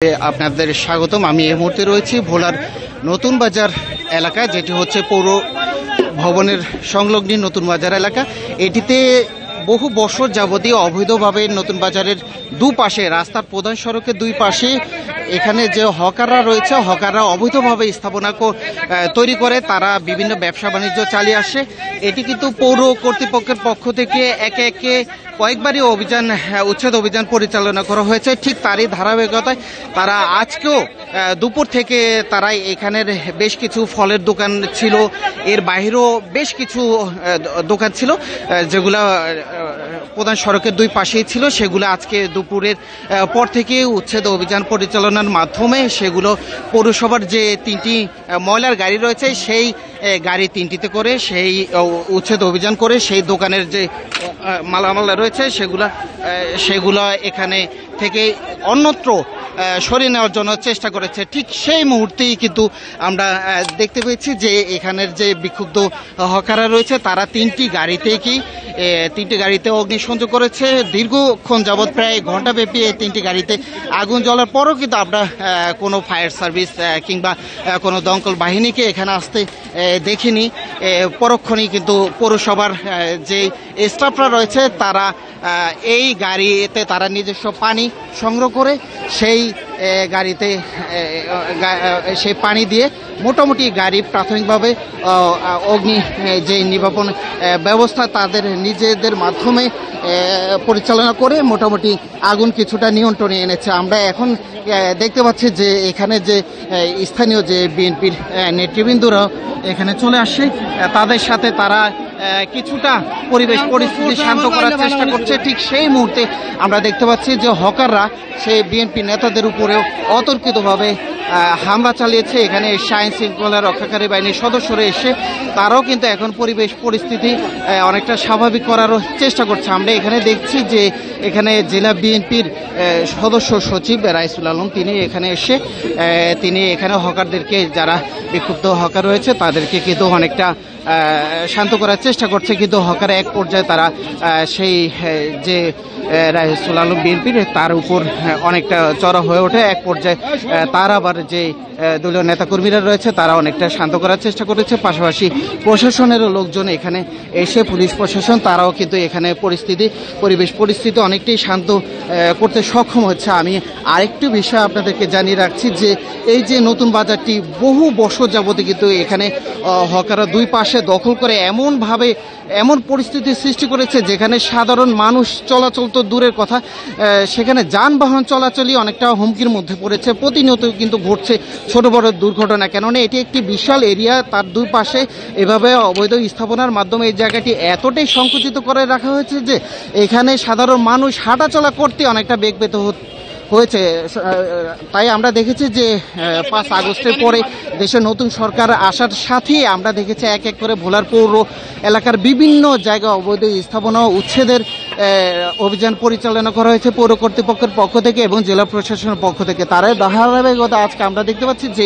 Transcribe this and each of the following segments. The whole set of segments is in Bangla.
আপনাদের স্বাগতম। আমি এই মুহূর্তে রয়েছি ভোলার নতুন বাজার এলাকা, যেটি হচ্ছে পৌর ভবনের সংলগ্ন নতুন বাজার এলাকা। এটিতে বহু বছর যাবতীয় অবৈধভাবে নতুন বাজারের দুপাশে, রাস্তার প্রধান সড়কের দুই পাশে এখানে যে হকাররা রয়েছে, হকাররা অবৈধভাবে স্থাপনা তৈরি করে তারা বিভিন্ন ব্যবসা বাণিজ্য চালিয়ে আসে। এটি কিন্তু পৌর কর্তৃপক্ষের পক্ষ থেকে একে একে কয়েকবারই উচ্ছেদ অভিযান পরিচালনা করা হয়েছে। ঠিক তারই ধারাবাহিকতায় তারা আজকেও দুপুর থেকে তারা এখানের বেশ কিছু ফলের দোকান ছিল, এর বাইরেও বেশ কিছু দোকান ছিল যেগুলো প্রধান সড়কের দুই পাশেই ছিল, সেগুলো আজকে দুপুরের পর থেকে উচ্ছেদ অভিযান পরিচালনার মাধ্যমে সেগুলো পৌরসভার যে তিনটি ময়লার গাড়ি রয়েছে সেই গাড়ি তিনটিতে করে সেই উচ্ছেদ অভিযান করে সেই দোকানের যে মালামাল রয়েছে সেগুলো এখানে থেকে অন্যত্র সরিয়ে নেওয়ার জন্য চেষ্টা করেছে। ঠিক সেই মুহূর্তেই কিন্তু আমরা দেখতে পেয়েছি যে এখানের যে বিক্ষুব্ধ হকাররা রয়েছে তারা তিনটি গাড়িতে অগ্নিসংযোগ করেছে। দীর্ঘক্ষণ যাবৎ প্রায় ঘণ্টাব্যাপী এই তিনটি গাড়িতে আগুন জ্বলার পরও কিন্তু আমরা কোনো ফায়ার সার্ভিস কিংবা কোনো দমকল বাহিনীকে এখানে আসতে দেখিনি। পরক্ষণেই কিন্তু পৌরসভার যে স্টাফরা রয়েছে তারা এই গাড়িতে তারা নিজস্ব পানি সংগ্রহ করে সেই গাড়িতে সেই পানি দিয়ে মোটামুটি গাড়ি প্রাথমিকভাবে অগ্নি যে নির্বাপন ব্যবস্থা তাদের নিজেদের মাধ্যমে পরিচালনা করে মোটামুটি আগুন কিছুটা নিয়ন্ত্রণে এনেছে। আমরা এখন দেখতে পাচ্ছি যে এখানে যে স্থানীয় যে বিএনপির নেতৃবৃন্দরা এখানে চলে আসে, তাদের সাথে তারা কিছুটা পরিস্থিতি শান্ত করার চেষ্টা করছে। ঠিক সেই মুহূর্তে আমরা দেখতে পাচ্ছি যে হকাররা সেই বিএনপি নেতাদের উপরেও অতর্কিতভাবে হামলা চালিয়েছে। এখানে আইন শৃঙ্খলা রক্ষাকারী বাহিনীর সদস্যরা এসে তারাও কিন্তু এখন পরিস্থিতি অনেকটা স্বাভাবিক করারও চেষ্টা করছে। আমরা এখানে দেখছি যে এখানে জেলা বিএনপির সদস্য সচিব রাইসুল আলম তিনি এখানে হকারদেরকে, যারা বিক্ষুব্ধ হকার রয়েছে তাদেরকে কিন্তু অনেকটা শান্ত করার চেষ্টা করছে। কিন্তু হকার এক পর্যায়ে তারা সেই যে রাইসুল আলম বিএনপির তার উপর অনেকটা চড়া হয়ে ওঠে। এক পর্যায়ে তার আবার যে দলীয় নেতাকর্মীরা রয়েছে তারা অনেকটা শান্ত করার চেষ্টা করেছে। পাশাপাশি প্রশাসনেরও লোকজন এখানে এসে, পুলিশ প্রশাসন, তারাও কিন্তু এখানে পরিস্থিতি অনেকটাই শান্ত করতে সক্ষম হচ্ছে। আমি আরেকটু বিষয় আপনাদেরকে জানিয়ে রাখছি যে এই যে নতুন বাজারটি বহু বছর যাবতীয় কিন্তু এখানে হকাররা দুই পাশে দখল করে এমন পরিস্থিতি সৃষ্টি করেছে যেখানে সাধারণ মানুষ চলাচল তো দূরের কথা, সেখানে যানবাহন চলাচলই অনেকটা হুমকির মধ্যে পড়েছে। প্রতিনিয়ত কিন্তু ঘটছে ছোট বড় দুর্ঘটনা, কেননা এটি একটি বিশাল এরিয়া, তার দুই পাশে এভাবে অবৈধ স্থাপনার মাধ্যমে এই জায়গাটি এতটাই সংকুচিত করে রাখা হয়েছে যে এখানে সাধারণ মানুষ হাঁটাচলা করতে অনেকটা বেগ পেতে হয়েছে। তাই আমরা দেখেছি যে 5 আগস্টের পরে দেশের নতুন সরকার আসার সাথেই আমরা দেখেছি এক এক করে ভোলার পৌর এলাকার বিভিন্ন জায়গা অবৈধ স্থাপনা উচ্ছেদের অভিযান পরিচালনা করা হয়েছে পৌর কর্তৃপক্ষের পক্ষ থেকে এবং জেলা প্রশাসনের পক্ষ থেকে। তারাই ধারাবাহিকতা আজকে আমরা দেখতে পাচ্ছি যে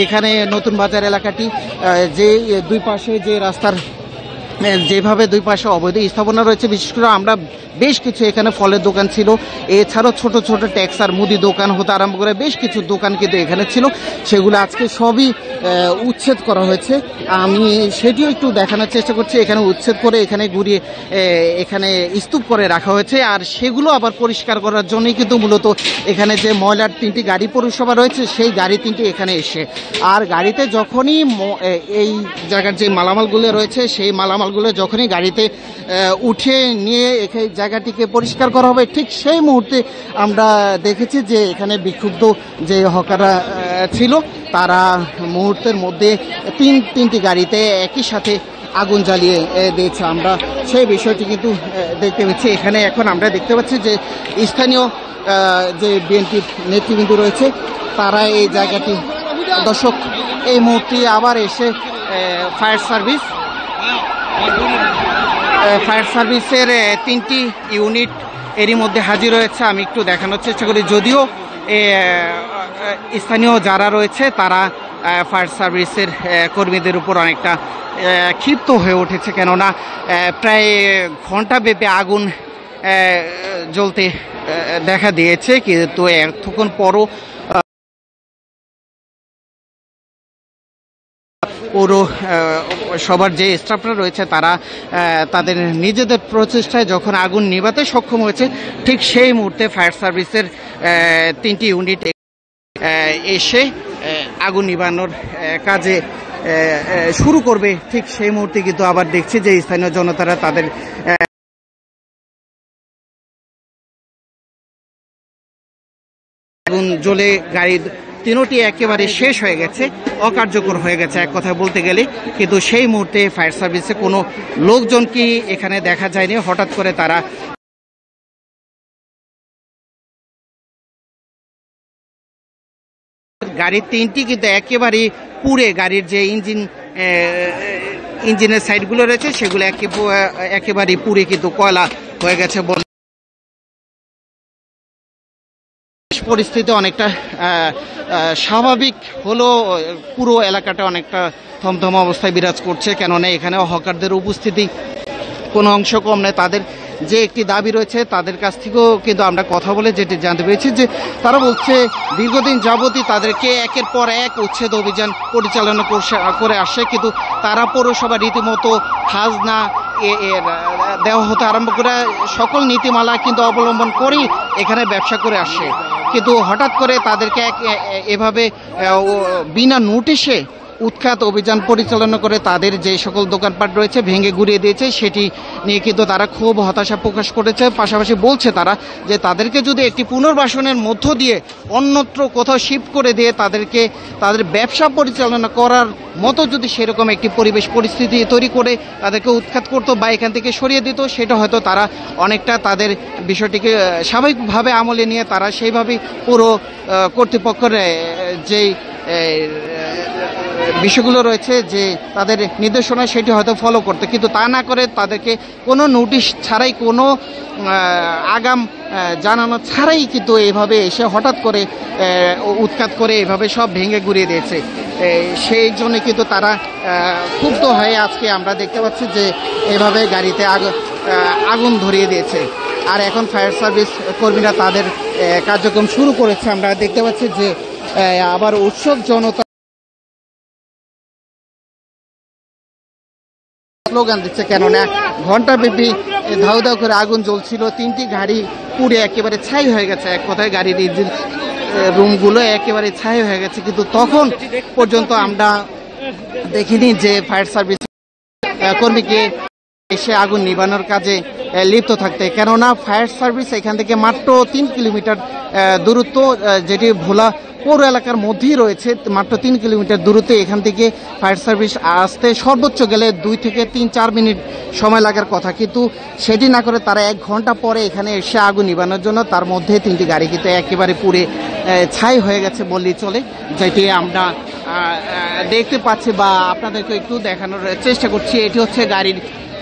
এখানে নতুন বাজার এলাকাটি যে দুই পাশে যে রাস্তার যেভাবে দুই পাশে অবৈধ স্থাপনা রয়েছে, বিশেষ করে আমরা বেশ কিছু এখানে ফলের দোকান ছিল, এছাড়াও ছোট ছোট ট্যাক্স আর মুদি দোকান হতে আরম্ভ করে বেশ কিছু দোকান কিন্তু এখানে ছিল, সেগুলো আজকে সবই উচ্ছেদ করা হয়েছে। আমি সেটিও একটু দেখানোর চেষ্টা করছি। এখানে উচ্ছেদ করে এখানে ঘুরিয়ে এখানে স্তূপ করে রাখা হয়েছে, আর সেগুলো আবার পরিষ্কার করার জন্যই কিন্তু মূলত এখানে যে ময়লার তিনটি গাড়ি পৌরসভা রয়েছে সেই গাড়ি তিনটি এখানে এসে, আর গাড়িতে যখনই এই জায়গার যে মালামালগুলো রয়েছে সেই মালামালগুলো যখনই গাড়িতে উঠে নিয়ে এখানে জায়গাটিকে পরিষ্কার করা হবে, ঠিক সেই মুহূর্তে আমরা দেখেছি যে এখানে বিক্ষুব্ধ যে হকাররা ছিল তারা মুহূর্তের মধ্যে তিনটি গাড়িতে একই সাথে আগুন জ্বালিয়ে দিয়েছে। আমরা সেই বিষয়টি কিন্তু দেখতে পাচ্ছি। এখানে এখন আমরা দেখতে পাচ্ছি যে স্থানীয় যে বিএনপির নেতৃবৃন্দ রয়েছে তারা এই জায়গাটি, দর্শক এই মুহূর্তে আবার এসে ফায়ার সার্ভিসের 3টি ইউনিট এরই মধ্যে হাজির হয়েছে। আমি একটু দেখানোর চেষ্টা করি, যদিও স্থানীয় যারা রয়েছে তারা ফায়ার সার্ভিসের কর্মীদের উপর অনেকটা ক্ষিপ্ত হয়ে উঠেছে, কেননা প্রায় ঘণ্টাব্যাপী আগুন জ্বলতে দেখা দিয়েছে, কিন্তু এতক্ষণ পরও পুরো সবার যে স্টাফরা রয়েছে তারা তাদের নিজেদের প্রচেষ্টায় যখন আগুন নিভাতে সক্ষম হয়েছে, ঠিক সেই মুহূর্তে ফায়ার সার্ভিসের 3টি ইউনিট এসে আগুন নিভানোর কাজে শুরু করবে। ঠিক সেই মুহূর্তে কিন্তু আবার দেখছি যে স্থানীয় জনতারা তাদের আগুন জ্বলে গাড়ি 3টি একেবারে শেষ হয়ে গেছে, অকার্যকর হয়ে গেছে এক কথায় বলতে গেলে। কিন্তু সেই মুহূর্তে ফায়ার সার্ভিসে কোনো লোকজন কি এখানে দেখা যায়নি। হঠাৎ করে তারা গাড়ির 3টি কিন্তু একেবারে পুড়ে, গাড়ির যে ইঞ্জিনের সাইডগুলো রয়েছে সেগুলো একেবারে পুড়ে কিন্তু কয়লা হয়ে গেছে বলে পরিস্থিতি অনেকটা স্বাভাবিক হলো। পুরো এলাকাটা অনেকটা থমথম অবস্থায় বিরাজ করছে, কেননা এখানে হকারদের উপস্থিতি কোনো অংশ কম নেই। তাদের যে একটি দাবি রয়েছে তাদের কাছ থেকেও কিন্তু আমরা কথা বলে যেটি জানতে পেরেছি যে তারা বলছে দীর্ঘদিন যাবতই তাদেরকে একের পর এক উচ্ছেদ অভিযান পরিচালনা করে আসে, কিন্তু তারা পৌরসভা রীতিমতো খাজনা দেওয়া হতে আরম্ভ করে সকল নীতিমালা কিন্তু অবলম্বন করেই এখানে ব্যবসা করে আসে। কিন্তু হঠাৎ করে তাদেরকে এভাবে বিনা নোটিশে উৎখাত অভিযান পরিচালনা করে তাদের যে সকল দোকানপাট রয়েছে ভেঙে গুড়িয়ে দিয়েছে, সেটি নিয়ে কিন্তু তারা খুব হতাশা প্রকাশ করেছে। পাশাপাশি বলছে তারা যে তাদেরকে যদি একটি পুনর্বাসনের মধ্য দিয়ে অন্যত্র কোথাও শিফট করে দিয়ে তাদেরকে তাদের ব্যবসা পরিচালনা করার মতো যদি সেরকম একটি পরিবেশ পরিস্থিতি তৈরি করে তাদেরকে উৎখাত করতো বা এখান থেকে সরিয়ে দিত, সেটা হয়তো তারা অনেকটা তাদের বিষয়টিকে স্বাভাবিকভাবে আমলে নিয়ে তারা সেইভাবেই পুরো কর্তৃপক্ষের যেই বিষয়গুলো রয়েছে যে তাদের নির্দেশনা সেটি হয়তো ফলো করতে, কিন্তু তা না করে তাদেরকে কোনো নোটিশ ছাড়াই কোনো আগাম জানানো ছাড়াই কিন্তু এইভাবে এসে হঠাৎ করে উৎখাত করে এভাবে সব ভেঙে গুড়িয়ে দিয়েছে। সেই জন্য কিন্তু তারা ক্ষুব্ধ হয়ে আজকে আমরা দেখতে পাচ্ছি যে এভাবে গাড়িতে আগুন ধরিয়ে দিয়েছে। আর এখন ফায়ার সার্ভিস কর্মীরা তাদের কার্যক্রম শুরু করেছে। আমরা দেখতে পাচ্ছি যে আবার উৎসব জনতা স্লোগান দিচ্ছে, কেননা ঘণ্টাব্যাপী ধাউ ধাউ করে আগুন জ্বলছিল। 3টি গাড়ি পুড়ে একেবারে ছাই হয়ে গেছে, এক কথায় গাড়ির ইঞ্জিন রুমগুলো একেবারে ছাই হয়ে গেছে। কিন্তু তখন পর্যন্ত আমরা দেখিনি যে ফায়ার সার্ভিস কর্মীকে এসে আগুন নিভানোর কাজে লিপ্ত থাকতে, কেননা ফায়ার সার্ভিস এখান থেকে মাত্র 3 কিলোমিটার দূরত্ব, যেটি ভোলা পৌর এলাকার মধ্যেই রয়েছে। মাত্র 3 কিলোমিটার দূরত্বে এখান থেকে ফায়ার সার্ভিস আসতে সর্বোচ্চ গেলে 2 থেকে 3-4 মিনিট সময় লাগার কথা, কিন্তু সেটি না করে তারা 1 ঘন্টা পরে এখানে এসে আগুন নিভানোর জন্য তার মধ্যে 3টি গাড়ি কিন্তু একেবারে পুড়ে ছাই হয়ে গেছে বললেই চলে, যেটি আমরা দেখতে পাচ্ছি বা আপনাদেরকে একটু দেখানোর চেষ্টা করছি। এটি হচ্ছে গাড়ির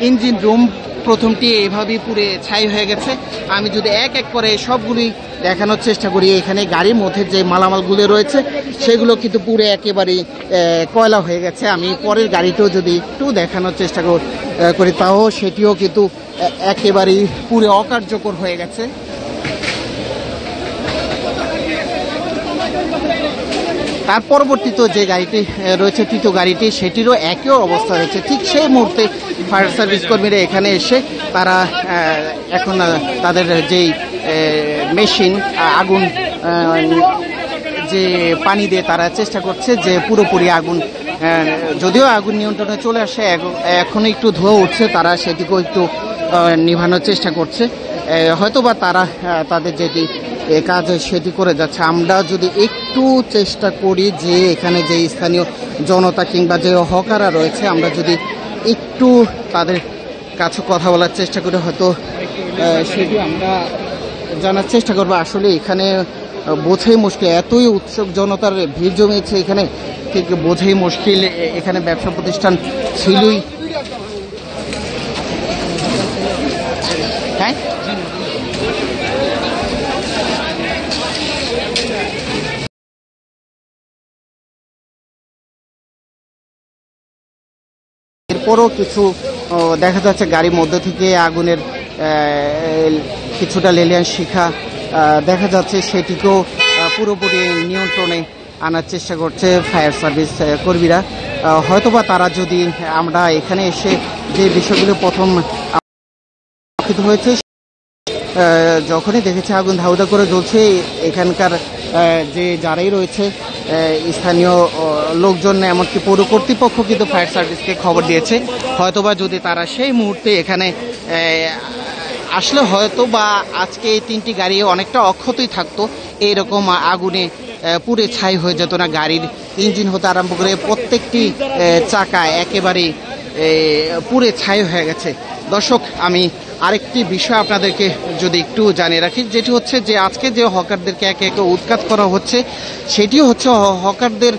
ইঞ্জিন রুম, প্রথমটি এভাবেই পুড়ে ছাই হয়ে গেছে। আমি যদি এক এক করে সবগুলি দেখানোর চেষ্টা করি, এখানে গাড়ির মধ্যে যে মালামালগুলো রয়েছে সেগুলো কিন্তু পুরো একেবারেই কয়লা হয়ে গেছে। আমি পরের গাড়িটাও যদি একটু দেখানোর চেষ্টা করি তাও সেটিও কিন্তু একেবারেই পুরো অকার্যকর হয়ে গেছে। তার পরবর্তীতে যে গাড়িটি রয়েছে তৃতীয় গাড়িটি, সেটিরও একই অবস্থা রয়েছে। ঠিক সেই মুহূর্তে ফায়ার সার্ভিস কর্মীরা এখানে এসে তারা এখন তাদের যেই মেশিন আগুন যে পানি দিয়ে তারা চেষ্টা করছে যে পুরোপুরি আগুন, যদিও আগুন নিয়ন্ত্রণে চলে আসে, এখনো একটু ধোঁয়া উঠছে, তারা সেটিকেও একটু নিভানোর চেষ্টা করছে। হয়তোবা তারা তাদের যেটি কাজ সেটি করে যাচ্ছে। আমরা যদি একটু চেষ্টা করি যে এখানে যে স্থানীয় জনতা কিংবা যে হকাররা রয়েছে, আমরা যদি একটু তাদের কাছে কথা বলার চেষ্টা করি, হয়তো সেটি আমরা জানার চেষ্টা করবো। আসলে এখানে বোঝাই মুশকিল, এতই উৎসুক জনতার ভিড় জমিয়েছে এখানে, ঠিক বোঝাই মুশকিল। এখানে ব্যবসা প্রতিষ্ঠান ছিলই, হ্যাঁ এরপরও কিছু দেখা যাচ্ছে গাড়ির মধ্যে থেকে আগুনের কিছুটা লেলিয়ান শিখা দেখা যাচ্ছে, সেটিকেও পুরোপুরি নিয়ন্ত্রণে আনার চেষ্টা করছে ফায়ার সার্ভিস কর্মীরা। হয়তোবা তারা যদি আমরা এখানে এসে যে বিষয়গুলো প্রথম হয়েছে যখনই দেখেছে আগুন ধাউদা করে জ্বলছে, এখানকার যে যারাই রয়েছে স্থানীয় লোকজন এমনকি পৌর কর্তৃপক্ষ কিন্তু ফায়ার সার্ভিসকে খবর দিয়েছে। হয়তোবা যদি তারা সেই মুহূর্তে এখানে আসলে হয়তো বা আজকে এই 3টি গাড়ি অনেকটা অক্ষতই থাকতো, এইরকম আগুনে পুড়ে ছাই হয়ে যেত না। গাড়ির ইঞ্জিন হতে আরম্ভ করে প্রত্যেকটি চাকা একেবারে পুড়ে ছাই হয়ে গেছে। দর্শক, আমি আরেকটি বিষয় আপনাদেরকে যদি একটু জানিয়ে রাখি, যেটি হচ্ছে যে আজকে যে হকারদেরকে একে একে উৎখাত করা হচ্ছে, সেটিও হচ্ছে হকারদের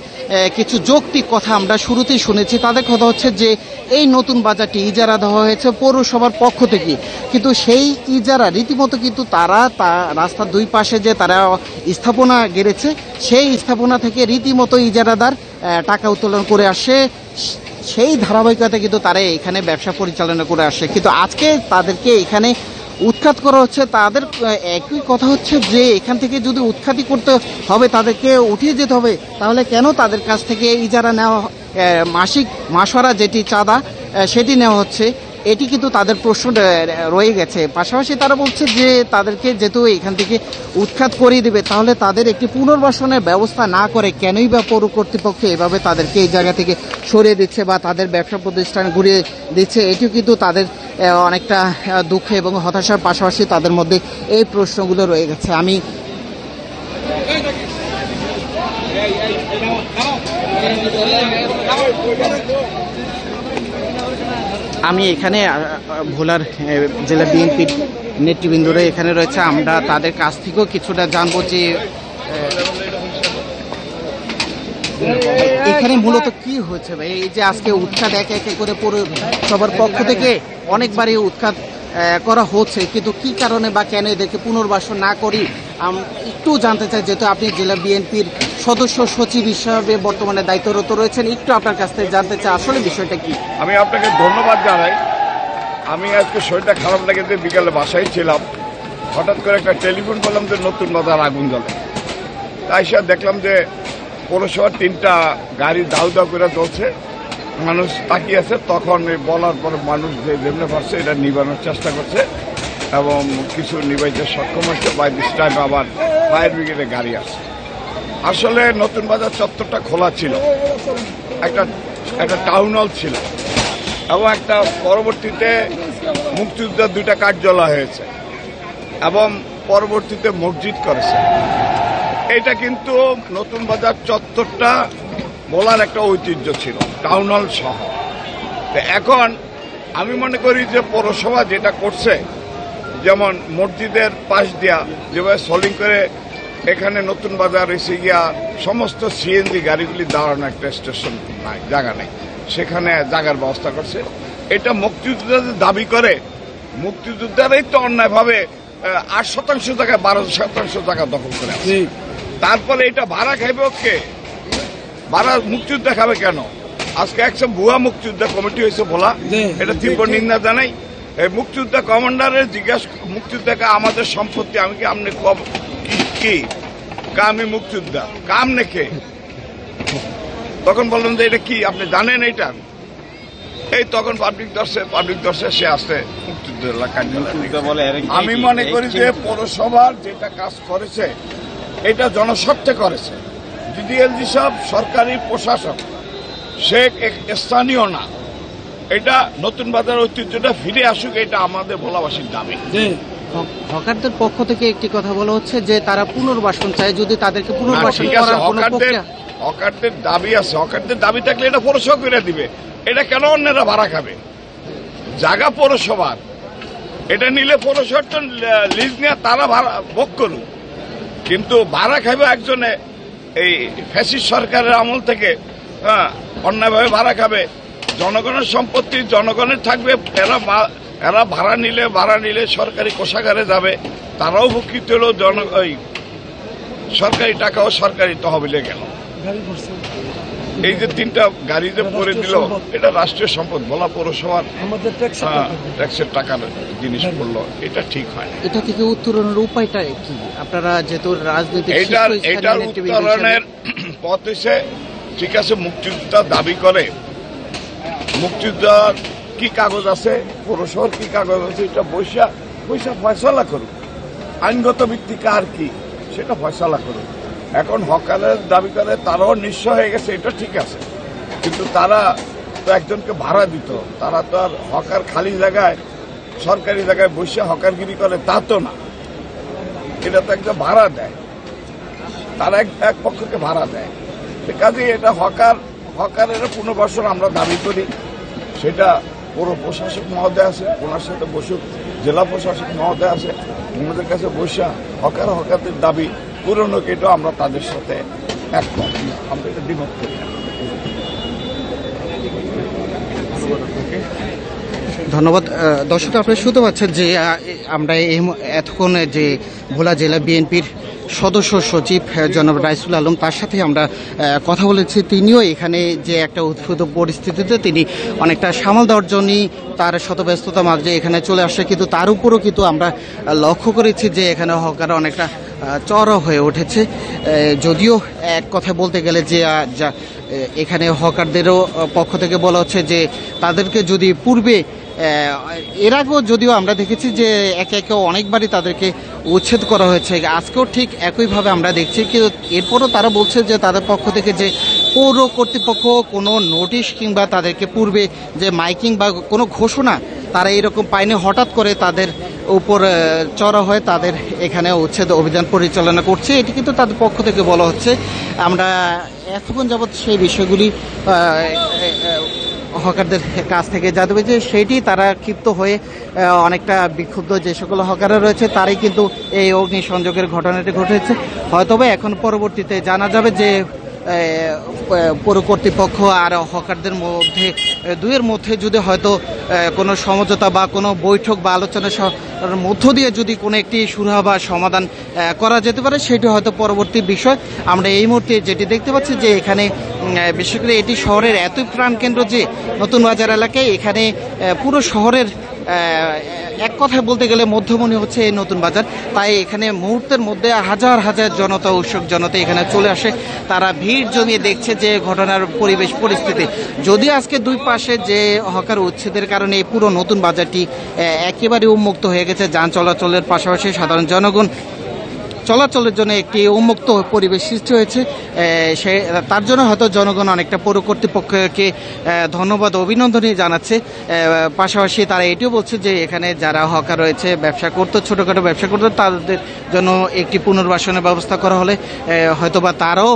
কিছু যৌক্তিক কথা আমরা শুরুতেই শুনেছি। তাদের কথা হচ্ছে যে এই নতুন বাজারটি ইজারা দেওয়া হয়েছে পৌরসভার পক্ষ থেকে, কিন্তু সেই ইজারা রীতিমতো কিন্তু তারা রাস্তার দুই পাশে যে তারা স্থাপনা গেড়েছে, সেই স্থাপনা থেকে রীতিমতো ইজারাদার টাকা উত্তোলন করে আসে। সেই ধারাবাহিকতা কিন্তু তারা এখানে ব্যবসা পরিচালনা করে আসে, কিন্তু আজকে তাদেরকে এখানে উৎখাত করা হচ্ছে। তাদের একই কথা হচ্ছে যে এখান থেকে যদি উৎখাতি করতে হবে, তাদেরকে উঠিয়ে যেতে হবে, তাহলে কেন তাদের কাছ থেকে ইজারা নেওয়া, মাসিক মাসোয়ারা যেটি চাঁদা সেটি নেওয়া হচ্ছে, এটি কিন্তু তাদের প্রশ্ন রয়ে গেছে। পাশাপাশি তারা বলছে যে তাদেরকে যেহেতু এখান থেকে উৎখাত করিয়ে দেবে, তাহলে তাদের একটি পুনর্বাসনের ব্যবস্থা না করে কেনই বা পৌর কর্তৃপক্ষ এভাবে তাদেরকে এই জায়গা থেকে সরিয়ে দিচ্ছে বা তাদের ব্যবসা প্রতিষ্ঠান ঘুরিয়ে দিচ্ছে, এটিও কিন্তু তাদের অনেকটা দুঃখ এবং হতাশার পাশাপাশি তাদের মধ্যে এই প্রশ্নগুলো রয়ে গেছে। আমি এখানে ভোলার জেলা বিএনপির নেতৃবৃন্দরা এখানে রয়েছে, আমরা তাদের কাছ থেকেও কিছুটা জানবো যে এখানে মূলত কি হয়েছে ভাই। এই যে আজকে উৎখাত একে একে করে সবার পক্ষ থেকে অনেকবারই উৎখাত করা হচ্ছে, কিন্তু কি কারণে বা কেন এদেরকে পুনর্বাসন না করি একটু জানতে চাই। যেহেতু আপনি জেলা বিএনপির সদস্য সচিব হিসাবে বর্তমানে দায়িত্বরত রয়েছেন, একটু আপনার কাছ থেকে জানতে চাই আসলে বিষয়টা কি। আমি আপনাকে ধন্যবাদ জানাই। আমি আজকে শরীরটা খারাপ লেগে বিকালে বাসায় ছিলাম, হঠাৎ করে একটা টেলিফোন করলাম যে নতুন বাজার আগুন জ্বলে। তাই সে দেখলাম যে পৌরসভার 3টা গাড়ি দাউ দাউ করে জ্বলছে, মানুষ তাকিয়ে আছে। তখন বলার পর মানুষ যে যেমনি পারছে এটা নিবানোর চেষ্টা করছে এবং কিছু নিবাইতে সক্ষম হচ্ছে। বাই দিস টাইম আবার ফায়ার ব্রিগেডের গাড়ি আসছে। আসলে নতুন বাজার চত্বরটা খোলা ছিল, একটা টাউন হল ছিল এবং একটা পরবর্তীতে মুক্তিযোদ্ধার 2টা কার্যালয় হয়েছে এবং পরবর্তীতে মসজিদ করেছে। এটা কিন্তু নতুন বাজার চত্বরটা বলার একটা ঐতিহ্য ছিল, টাউন হল সহ। এখন আমি মনে করি যে পৌরসভা যেটা করছে, যেমন মসজিদের পাশ দিয়া যেভাবে সলিং করে এখানে নতুন বাজার এসে গিয়া সমস্ত সিএনজি গাড়িগুলি দাঁড়ানো একটা স্টেশন নাই, জায়গা নেই, সেখানে জায়গার ব্যবস্থা করছে। এটা মুক্তিযোদ্ধাদের দাবি করে, মুক্তিযোদ্ধারাই তো অন্যায়ভাবে 8% জায়গায় 12% জায়গা দখল করে আছে। তারপরে এটা ভাড়া খাইবে কে? ভাড়া মুক্তিযোদ্ধা খাবে কেন? আজকে একটা ভুয়া মুক্তিযোদ্ধা কমিটি হয়েছে বলা, এটা তীব্র নিন্দা জানাই। এই মুক্তিযোদ্ধা কমান্ডারের জিজ্ঞাসা, মুক্তিযোদ্ধাকে আমাদের সম্পত্তি, আমি কি আপনি কি আমি মুক্তিযোদ্ধা কাম নেখে? তখন বললেন যে এটা কি আপনি জানেন এটা? এই তখন পাবলিক দর্শে সে আসছে মুক্তিযোদ্ধা কার্যালয়। আমি মনে করি যে পৌরসভার যেটা কাজ করেছে এটা জনস্বার্থে করেছে। ডিডিএলজি সাহেব সরকারি প্রশাসক, সে স্থানীয় না। এটা নতুন বাজার ঐতিহ্যটা ফিরে আসুক, এটা আমাদের ভোলাবাসীর দাবি। হকারদের পক্ষ থেকে একটি কথা বলা হচ্ছে যে তারা পুনর্বাসন চায়, যদি তাদেরকে পুনর্বাসন হকারদের দাবি আছে, হকারদের দাবি থাকলে এটা পৌরসভা করে দিবে। এটা কেন অন্যরা ভাড়া খাবে? জায়গা পৌরসভার, এটা নিলে পৌরসভাটা লিজ নিয়ে তারা ভাড়া ভোগ করুক, কিন্তু ভাড়া খাবে একজনে এই ফ্যাসিস্ট সরকারের আমল থেকে অন্যায়ভাবে ভাড়া খাবে। জনগণের সম্পত্তি জনগণের থাকবে, এরা ভাড়া নিলে সরকারি কোষাগারে যাবে, তারাও উপকৃত হলো, সরকারি টাকাও সরকারি তহবিলে গেল। এই যে 3টা গাড়ি যে পরে দিল, এটা রাষ্ট্রীয় সম্পদ, ভোলা পৌরসভার ট্যাক্সের টাকার জিনিস পড়লো, এটা ঠিক হয়। এটা থেকে উত্তরণের উপায়টা কি? আপনারা যেহেতু রাজনৈতিক এটার উত্তরণের পথ হচ্ছে ঠিক আছে, মুক্তিযোদ্ধা দাবি করে, মুক্তিযোদ্ধার কি কাগজ আছে, পৌরসভার কি কাগজ আছে, এটা পয়সা ফয়সালা করুক, আইনগত ভিত্তি কার কি সেটা ফয়সালা করুক। এখন হকারের দাবি করে তারাও নিঃস্ব হয়ে গেছে, এটা ঠিক আছে, কিন্তু তারা তো একজনকে ভাড়া দিত, তারা তো আর হকার খালি জায়গায় সরকারি জায়গায় বসে হকারগিরি করে তা তো না, এটা তো একটা ভাড়া দেয়, তারা এক পক্ষকে ভাড়া দেয়। কাজে এটা হকারের পুনর্বাসন আমরা দাবি করি, সেটা পৌর প্রশাসক মহোদয় আছে, ওনার সাথে বসুক, জেলা প্রশাসক মহোদয় আছে, ওনাদের কাছে বসা হকারদের দাবি পূরণ হোক, এটা আমরা তাদের সাথে একমত, আমরা এটা দ্বিমত করি না। ধন্যবাদ। দর্শক, আপনারা শুনতে পাচ্ছেন যে আমরা এতক্ষণ যে ভোলা জেলা বিএনপির সদস্য সচিব জনাব রাইসুল আলম, তার সাথে আমরা কথা বলেছি। তিনিও এখানে যে একটা উদ্ভূত পরিস্থিতিতে তিনি অনেকটা সামাল দেওয়ার জন্যই তার শতব্যস্ততা মাঝে এখানে চলে আসে, কিন্তু তার উপরও কিন্তু আমরা লক্ষ্য করেছি যে এখানে হকার অনেকটা চড়া হয়ে উঠেছে। যদিও এক কথা বলতে গেলে যে এখানে হকারদেরও পক্ষ থেকে বলা হচ্ছে যে তাদেরকে যদি পূর্বে এর আগেও যদিও আমরা দেখেছি যে একে একে অনেকবারই তাদেরকে উচ্ছেদ করা হয়েছে, আজকেও ঠিক একইভাবে আমরা দেখছি, কিন্তু এরপরও তারা বলছে যে তাদের পক্ষ থেকে যে পৌর কর্তৃপক্ষ কোনো নোটিশ কিংবা তাদেরকে পূর্বে যে মাইকিং বা কোনো ঘোষণা তারা এরকম পায়নি, হঠাৎ করে তাদের উপর চড়া হয়ে তাদের এখানে উচ্ছেদ অভিযান পরিচালনা করছে, এটি কিন্তু তাদের পক্ষ থেকে বলা হচ্ছে। আমরা এতক্ষণ যাবৎ সেই বিষয়গুলি হকারদের কাছ থেকে জানতে পেরেছি, সেইটি তারা ক্ষিপ্ত হয়ে অনেকটা বিক্ষুব্ধ যে সকল হকাররা রয়েছে তারাই কিন্তু এই অগ্নিসংযোগের ঘটনাটি ঘটেছে। হয়তোবা এখন পরবর্তীতে জানা যাবে যে পৌর কর্তৃপক্ষ আর হকারদের মধ্যে দুয়ের মধ্যে যদি হয়তো কোনো সমঝোতা বা কোনো বৈঠক বা আলোচনার মধ্য দিয়ে যদি কোনো একটি সুরাহা বা সমাধান করা যেতে পারে, সেটি হয়তো পরবর্তী বিষয়। আমরা এই মুহূর্তে যেটি দেখতে পাচ্ছি যে এখানে বিশেষ করে এটি শহরের এতই প্রাণকেন্দ্র যে নতুন বাজার এলাকায় এখানে পুরো শহরের এক কথায় বলতে গেলে মধ্যমণি হচ্ছে এই নতুন বাজার, তাই এখানে মুহূর্তের মধ্যে হাজার হাজার জনতা, উৎসুক জনতা এখানে চলে আসে, তারা ভিড় জমিয়ে দেখছে যে ঘটনার পরিবেশ পরিস্থিতি। যদি আজকে দুই পাশে যে হকার উচ্ছেদের কারণে এই পুরো নতুন বাজারটি একেবারে উন্মুক্ত হয়ে গেছে, যান চলাচলের পাশাপাশি সাধারণ জনগণ চলাচলের জন্য একটি উন্মুক্ত পরিবেশ সৃষ্টি হয়েছে, তার জন্য হয়তো জনগণ অনেকটা পৌর কর্তৃপক্ষকে ধন্যবাদ অভিনন্দনই জানাচ্ছে। পাশাপাশি তারা এটিও বলছে যে এখানে যারা হকার রয়েছে, ব্যবসা করতো, ছোটোখাটো ব্যবসা করতো, তাদের জন্য একটি পুনর্বাসনের ব্যবস্থা করা হলে হয়তোবা তারাও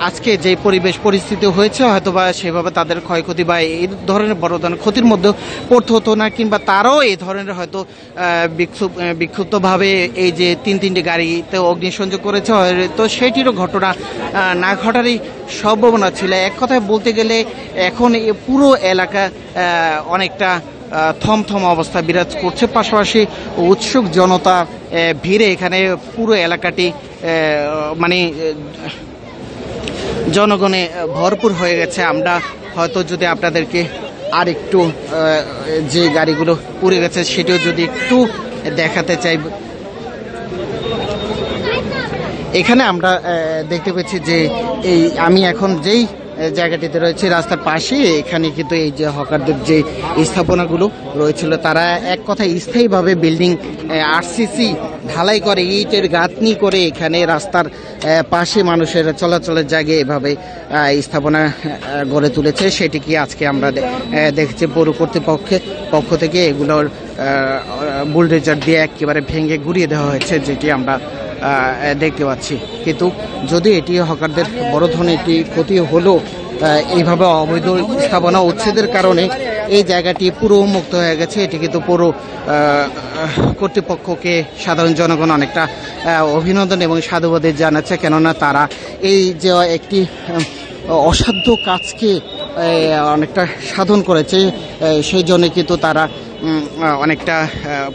আজকে যে পরিবেশ পরিস্থিতি হয়েছে হয়তোবা সেভাবে তাদের ক্ষয়ক্ষতি বা এই ধরনের বড় ধরনের ক্ষতির মধ্যেও পড়তে হতো না, কিংবা তারাও এই ধরনের হয়তো বিক্ষুব্ধভাবে এই যে তিনটি গাড়িতে অগ্নিসংযোগ করেছে তো সেটিরও ঘটনা না ঘটারই সম্ভাবনা ছিল। এক কথায় বলতে গেলে এখন পুরো এলাকা অনেকটা থমথম অবস্থা বিরাজ করছে, পাশাপাশি উৎসুক জনতা ভিড়ে এখানে পুরো এলাকাটি মানে জনগণে ভরপুর হয়ে গেছে। আমরা হয়তো যদি আপনাদেরকে আর একটু যে গাড়িগুলো পুড়ে গেছে সেটিও যদি একটু দেখাতে চাই, এখানে আমরা দেখতে পেয়েছি যে এই আমি এখন যেই জায়গাটিতে রয়েছে রাস্তার পাশে, এখানে কিন্তু এই যে হকারদের যে স্থাপনাগুলো রয়েছিল তারা এক কথায় স্থায়ীভাবে বিল্ডিং আরসিসি ঢালাই করে, ইটের গাঁথনি করে এখানে রাস্তার পাশে মানুষের চলাচলের জায়গায় এভাবে স্থাপনা গড়ে তুলেছে। সেটি কি আজকে আমরা দেখেছি পৌর কর্তৃপক্ষের পক্ষ থেকে এগুলোর বুলডোজার দিয়ে একেবারে ভেঙে গুড়িয়ে দেওয়া হয়েছে, যেটি আমরা দেখতে পাচ্ছি। কিন্তু যদি এটি হকারদের বড় ধরনের একটি ক্ষতি হলো, এইভাবে অবৈধ স্থাপনা উচ্ছেদের কারণে এই জায়গাটি পুরো উন্মুক্ত হয়ে গেছে, এটি কিন্তু পুরো কর্তৃপক্ষকে সাধারণ জনগণ অনেকটা অভিনন্দন এবং সাধুবাদ জানাচ্ছে, কেননা তারা এই যে একটি অসাধ্য কাজকে অনেকটা সাধন করেছে, সেই জন্য কিন্তু তারা অনেকটা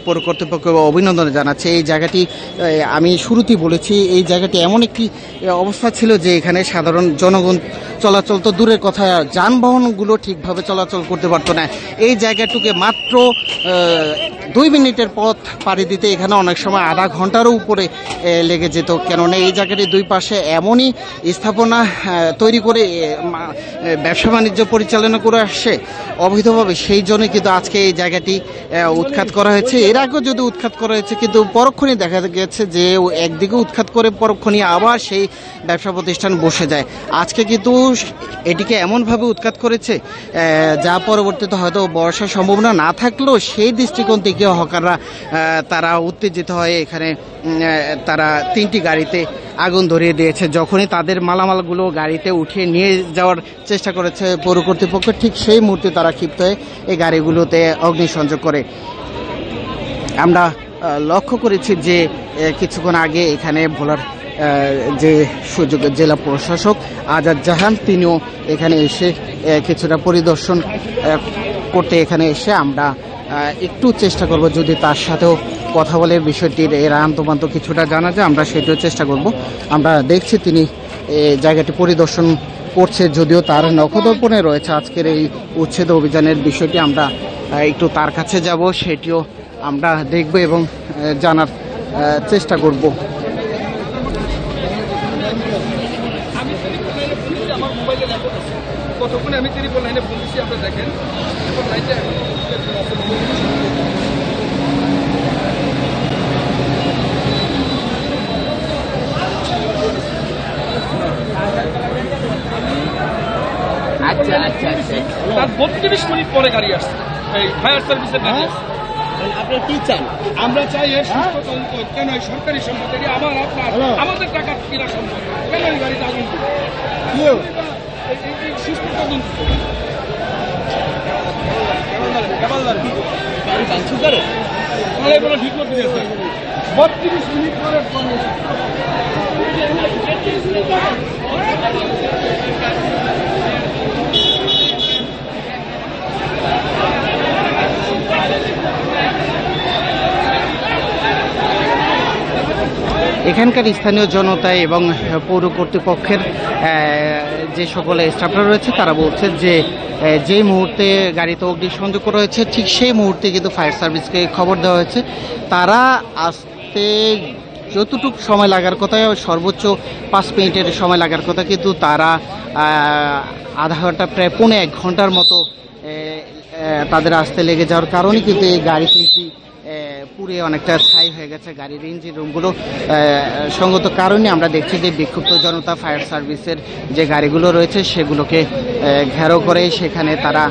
পৌর কর্তৃপক্ষকে অভিনন্দন জানাচ্ছে। এই জায়গাটি আমি শুরুতেই বলেছি, এই জায়গাটি এমন একটি অবস্থা ছিল যে এখানে সাধারণ জনগণ চলাচল তো দূরের কথা, যানবাহনগুলো ঠিকভাবে চলাচল করতে পারতো না। এই জায়গাটুকে মাত্র 2 মিনিটের পথ পাড়ি দিতে এখানে অনেক সময় আধা ঘন্টারও উপরে লেগে যেত, কেননা এই জায়গাটি দুই পাশে এমনই স্থাপনা তৈরি করে ব্যবসা বাণিজ্য পরিচালনা করে আসছে অবৈধভাবে, সেই জন্য কিন্তু আজকে এই জায়গাটি উৎখাত করা হয়েছে। এর আগেও যদি উৎখাত করা হয়েছে, কিন্তু পরক্ষণে দেখা গেছে যে একদিকে উৎখাত করে পরক্ষণে আবার সেই ব্যবসা প্রতিষ্ঠান বসে যায়। আজকে কিন্তু এটিকে এমনভাবে উৎখাত করেছে যা পরবর্তীতে হয়তো বর্ষার সম্ভাবনা না থাকলেও সেই দৃষ্টিকোণ থেকে হকাররা তারা উত্তেজিত হয়ে এখানে তারা 3টি গাড়িতে আগুন ধরিয়ে দিয়েছে। যখনই তাদের মালামালগুলো গাড়িতে উঠিয়ে নিয়ে যাওয়ার চেষ্টা করেছে পৌর কর্তৃপক্ষ, ঠিক সেই মুহূর্তে তারা ক্ষিপ্ত হয়ে এই গাড়িগুলোতে অগ্নিসংযোগ করে। আমরা লক্ষ্য করেছি যে কিছুক্ষণ আগে এখানে ভোলার যে সুযোগের জেলা প্রশাসক আজাদ জাহান, তিনিও এখানে এসে কিছুটা পরিদর্শন করতে এখানে এসে আমরা একটু চেষ্টা করব যদি তার সাথেও কথা বলে বিষয়টির এর আন্তপান্ত কিছুটা জানা যায়, আমরা সেটিও চেষ্টা করব। আমরা দেখছি তিনি জায়গাটি পরিদর্শন করছে, যদিও তার নখদর্পণে রয়েছে আজকের এই উচ্ছেদ অভিযানের বিষয়টি। আমরা একটু তার কাছে যাব, সেটিও আমরা দেখব এবং জানার চেষ্টা করব। কতক্ষণে আমি টেলিফোন লাইনে ফোন দিচ্ছি, আপনারা দেখেন এখন লাইনটা আচ্ছা আচ্ছা আচ্ছা তার 32 মিনিট পরে গাড়ি আসছে, এই ফায়ার সার্ভিসের গাড়ি আসছে। আপনারা কি চান? আমরা চাই এর সুস্থ তদন্ত। কেন এই সরকারি সম্পদ, এটি আমার আপনার আমাদের টাকা কিনা সম্পদ, কেন এই গাড়িতে আগুন দিল? এই সুস্থ তদন্ত গাড়ি ভাঙচুর করে তাহলে বলে ঠিক মতো দিয়েছে 32 মিনিট পরে এখানকার স্থানীয় জনতা এবং পৌর কর্তৃপক্ষের যে সকল স্টাফরা রয়েছে তারা বলছে যে যে মুহূর্তে গাড়িতে অগ্নিসংযোগ করা হয়েছে ঠিক সেই মুহূর্তে কিন্তু ফায়ার সার্ভিসকে খবর দেওয়া হয়েছে। তারা আসতে যতটুকু সময় লাগার কথা, সর্বোচ্চ 5 মিনিটের সময় লাগার কথা, কিন্তু তারা আধা ঘন্টা প্রায় 1.5 ঘন্টার মতো তাদের আসতে লেগে যাওয়ার কারণে কিন্তু এই গাড়িটি পুরে অনেকটা ছাই হয়ে গেছে। গাড়ির ইঞ্জিন রুমগুলো সঙ্গত কারণে আমরা দেখছি যে বিক্ষুব্ধ জনতা ফায়ার সার্ভিসের যে গাড়িগুলো রয়েছে সেগুলোকে ঘেরাও করে সেখানে তারা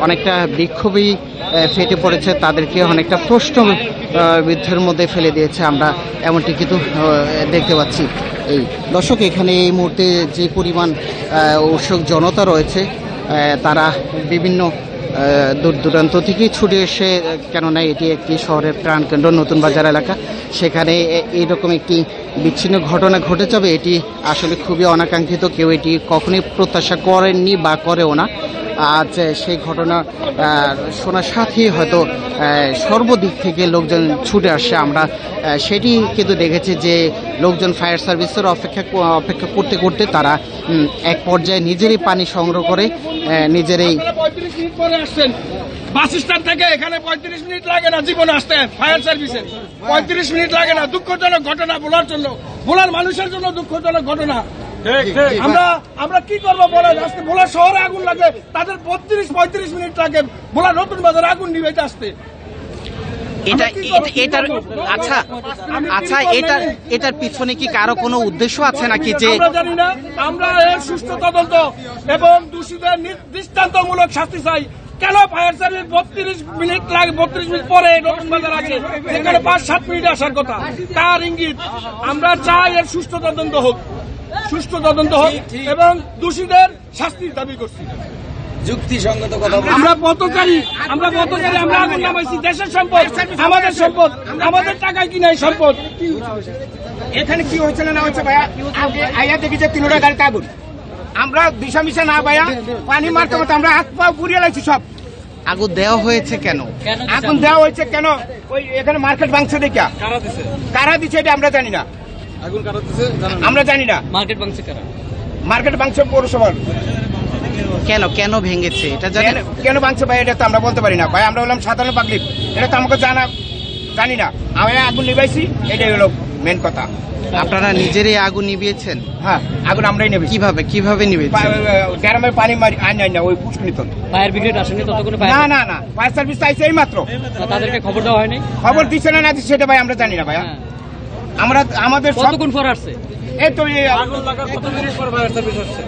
অনেকটা বিক্ষোভী ফেটে পড়েছে, তাদেরকে অনেকটা প্রশ্নবিদ্ধের মধ্যে ফেলে দিয়েছে। আমরা এমনটি কিন্তু দেখতে পাচ্ছি। এই দর্শক, এখানে এই মুহূর্তে যে পরিমাণ উৎসুক জনতা রয়েছে তারা বিভিন্ন দূর দূরান্ত থেকেই ছুটে এসে, কেননা এটি একটি শহরের প্রাণকেন্দ্র নতুন বাজার এলাকা, সেখানে এইরকম একটি বিচ্ছিন্ন ঘটনা ঘটে যাবে এটি আসলে খুবই অনাকাঙ্ক্ষিত। কেউ এটি কখনোই প্রত্যাশা করেননি বা করেও না। আজ সেই ঘটনা শোনার সাথেই হয়তো সর্বদিক থেকে লোকজন ছুটে আসছে। আমরা সেটি কিন্তু দেখেছি যে লোকজন ফায়ার সার্ভিসের অপেক্ষা করতে করতে তারা এক পর্যায়ে নিজেরই পানি সংগ্রহ করে নিজেরাই 35 মিনিট পরে আসছেন। বাস স্ট্যান্ড থেকে এখানে 35 মিনিট লাগে না জীবনে আসতে ফায়ার সার্ভিসে, 35 মিনিট লাগে না। দুঃখজনক ঘটনা বলার জন্য, বলার মানুষের জন্য দুঃখজনক ঘটনা। আমরা কি করবো বলেন? আজকে ভোলা শহরে আগুন লাগে, তাদের 35 মিনিট লাগে ভোলা নতুন বাজারে আগুন নিবে আসতে। এটার পিছনে কি কারো কোনো উদ্দেশ্য আছে নাকি? যে আমরা জানি না। আমরা এর সুষ্ঠু তদন্ত এবং দোষীদের দৃষ্টান্তমূলক শাস্তি চাই। কেন ফায়ার সার্ভিস 32 মিনিট লাগে, 32 মিনিট পরে নতুন বাজার আছে, যেখানে 5-7 মিনিট আসার কথা? কার ইঙ্গিত? আমরা চাই এর সুষ্ঠু তদন্ত হোক, সুষ্ঠু তদন্ত হোক এবং দোষীদের শাস্তির দাবি করছি। যুক্তিসঙ্গত কথা। আমরা পথকারী, আমরা আগুন নামাইছি। দেশের সম্পদ, আমাদের সম্পদ, আমাদের টাকায় কিনা এই সম্পদ। এখানে কি হয়েছে না হয়েছে ভাইয়া? আইয়া দেখি যে 3টা গাড়িতে আগুন। আমরা দিশা মিশা না ভাইয়া, পানি মারতে মারতে আমরা হাত পা পুড়িয়ে লাগছি সব। আগুন দেওয়া হয়েছে কেন? আগুন দেওয়া হয়েছে কেন? ওই এখানে মার্কেট ভাঙছে দেখা কারা দিচ্ছে এটা আমরা জানি না। আগুন কারা দিছে আমরা জানি না। মার্কেট ভাঙছে কারা? মার্কেট ভাঙছে পৌরসভার। কেন কেন ভেঙেছে এটা জানেন? কেন ভাঙছে ভাই এটা তো আমরা বলতে পারি না ভাই। আমরা হলাম সাধারণ পাবলিক, এটা তো আমাকে জানি না। আমি আগুন নিবাইছি, এটাই হলো মেন কথা। আপনারা নিজেরই আগুন নিভিয়েছেন? হ্যাঁ, আগুন আমরাই নেবেছি। কিভাবে নিভিয়েছেন? গ্রামের পানি মারি আই না ওই পুষ্কনি তো। ফায়ার ব্রিগেড আসেনি ততক্ষণে? না ফায়ার সার্ভিস আইছে এই মাত্র। তাদেরকে খবর দেওয়া হয়নি? খবর দিচ্ছে না দিচ্ছে সেটা ভাই আমরা জানি না ভাই। আমরা আমাদের কতক্ষণ পর আসছে? এই তো আগুন লাগার কত মিনিট পর ফায়ার সার্ভিস আসছে?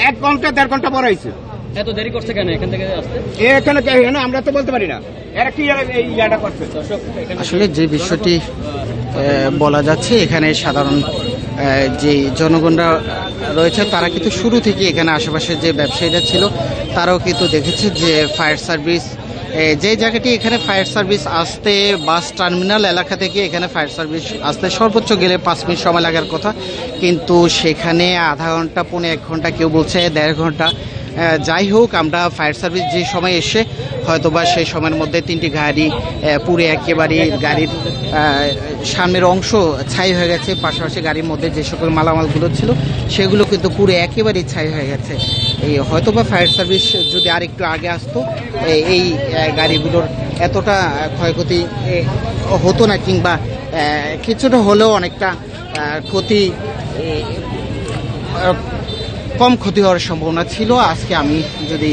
1 ঘন্টা 1.5 ঘন্টা পর আইছে। এত দেরি করছে কেন এখান থেকে আসতে? এখানে আমরা তো বলতে পারি না এরা কি এই ইয়াটা করছে। আসলে যে বিষয়টি বলা যাচ্ছে, এখানে সাধারণ যে জনগণরা রয়েছে তারা কিন্তু শুরু থেকে এখানে আশেপাশে যে ব্যবসায়ীরা ছিল তারাও কিন্তু দেখেছে যে ফায়ার সার্ভিস যে জায়গাটি এখানে ফায়ার সার্ভিস আসতে বাস টার্মিনাল এলাকা থেকে এখানে ফায়ার সার্ভিস আসতে সর্বোচ্চ গেলে 5 মিনিট সময় লাগার কথা, কিন্তু সেখানে আধা ঘন্টা 1.5 ঘন্টা, কেউ বলছে 1.5 ঘন্টা। যাই হোক, আমরা ফায়ার সার্ভিস যে সময় এসে হয়তোবা সেই সময়ের মধ্যে 3টি গাড়ি পুরো একেবারে গাড়ির সামনের অংশ ছাই হয়ে গেছে, পাশাপাশি গাড়ির মধ্যে যে সকল মালামালগুলো ছিল সেগুলো কিন্তু পুরো একেবারেই ছাই হয়ে গেছে। এই হয়তোবা ফায়ার সার্ভিস যদি আর একটু আগে আসতো এই গাড়িগুলোর এতটা ক্ষয়ক্ষতি হতো না, কিংবা কিছুটা হলেও অনেকটা ক্ষতি কম ক্ষতি হওয়ার সম্ভাবনা ছিল। আজকে আমি যদি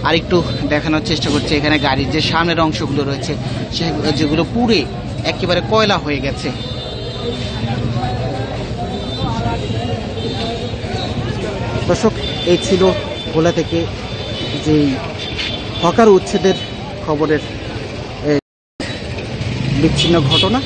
আরেকটু দেখানোর চেষ্টা করছি, এখানে গাড়ির যে সামনের অংশগুলো রয়েছে যেগুলো পুড়ে একেবারে কয়লা হয়ে গেছে। দর্শক, এই ছিল ভোলা থেকে যেই হকার উচ্ছেদের খবরের বিচ্ছিন্ন ঘটনা।